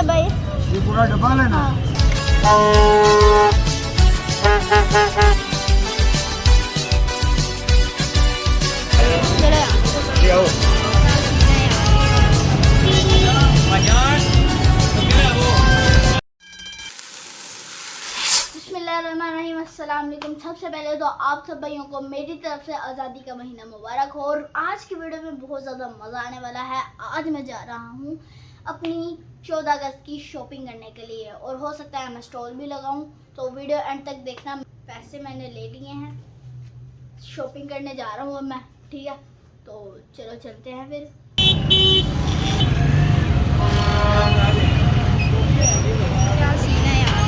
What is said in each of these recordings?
डब्बा है? ये पूरा डब्बा लेना। बिस्मिल्लाहिर्रहमानिर्रहीम। अस्सलाम वालेकुम। सबसे पहले तो आप सब भाइयों को मेरी तरफ से आज़ादी का महीना मुबारक हो। और आज की वीडियो में बहुत ज़्यादा मज़ा आने वाला है। आज मैं जा रहा हूँ अपनी 14 अगस्त की शॉपिंग करने के लिए, और हो सकता है मैं स्टॉल भी लगाऊँ, तो वीडियो एंड तक देखना। पैसे मैंने ले लिए हैं, शॉपिंग करने जा रहा हूँ अब मैं, ठीक है? तो चलो चलते हैं फिर। क्या सीन है यार,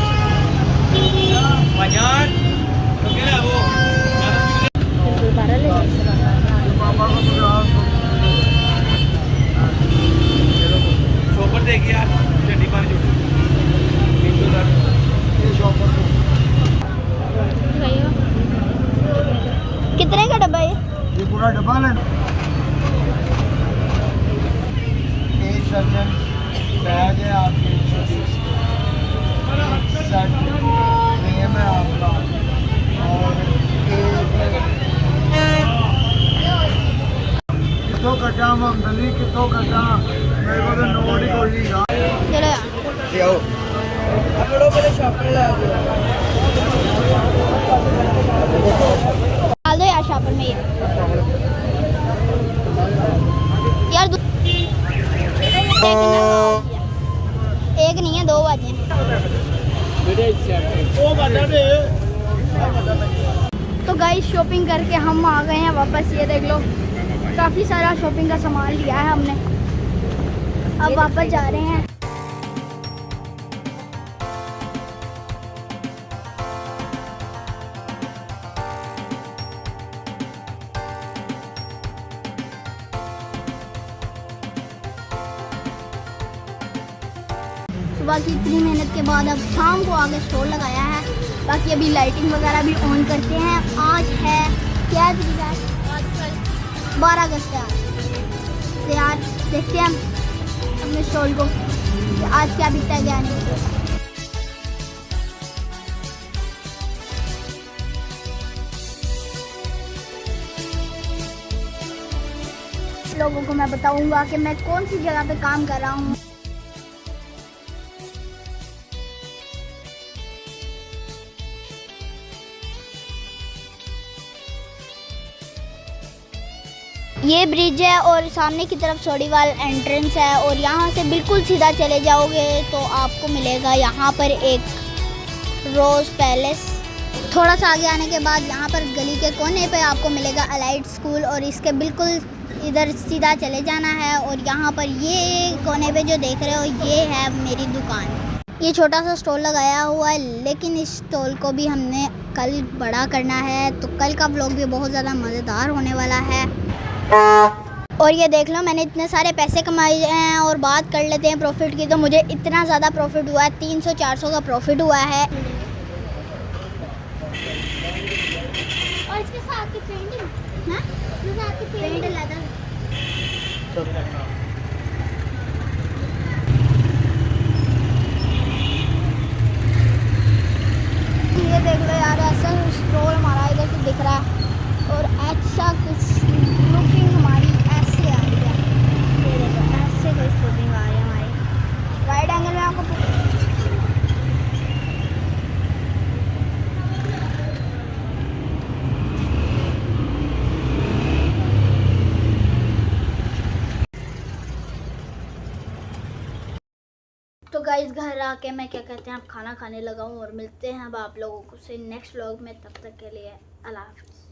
कितने का डब्बा है? ये पूरा डब्बा लेना। एक दर्जन बैग है आपके 120 सेट फ्रेम है आपका, और कितों कटा ममदली कितों कटा मेरे को तो नोट ही कोई नहीं गा। चलो यार, आप लोग मेरे शॉप पे ला दो डाल दो यार शॉपर में। यार एक नहीं है, 2 बाजें। तो गाइस शॉपिंग करके हम आ गए हैं वापस। ये देख लो, काफ़ी सारा शॉपिंग का सामान लिया है हमने। अब वापस जा रहे हैं। सुबह की इतनी मेहनत के बाद अब शाम को आगे स्टॉल लगाया है। बाकी अभी लाइटिंग वगैरह भी ऑन करते हैं। आज है क्या तारीख है? 12 अगस्त है आज। तो यार देखते हैं अपने स्टॉल को कि आज क्या बिकता है क्या नहीं। लोगों को मैं बताऊंगा कि मैं कौन सी जगह पे काम कर रहा हूँ। ये ब्रिज है और सामने की तरफ सोडीवाल एंट्रेंस है, और यहाँ से बिल्कुल सीधा चले जाओगे तो आपको मिलेगा यहाँ पर एक रोज़ पैलेस। थोड़ा सा आगे आने के बाद यहाँ पर गली के कोने पे आपको मिलेगा अलाइड स्कूल, और इसके बिल्कुल इधर सीधा चले जाना है। और यहाँ पर ये कोने पे जो देख रहे हो, ये है मेरी दुकान। ये छोटा सा स्टॉल लगाया हुआ है, लेकिन इस स्टॉल को भी हमने कल बड़ा करना है, तो कल का व्लॉग भी बहुत ज़्यादा मज़ेदार होने वाला है। और ये देख लो, मैंने इतने सारे पैसे कमाए हैं। और बात कर लेते हैं प्रॉफिट की, तो मुझे इतना ज़्यादा प्रॉफिट हुआ है, 300-400 का प्रॉफिट हुआ है। और इसके साथ की पेंटिंग, हाँ, इसके साथ की पेंट लगा। ये देख लो यार, ऐसा स्टॉल हमारा इधर से दिख रहा है, और ऐसा कुछ लुकिंग हमारी ऐसे आ रही है। ये देखो, ऐसे कुछ लुकिंग आ रही है हमारी। राइट एंगल में आपको तो गाइस घर आके मैं क्या कहते हैं, आप खाना खाने लगा हूँ, और मिलते हैं अब आप लोगों को से नेक्स्ट व्लॉग में। तब तक के लिए अल्लाह हाफ़िज़।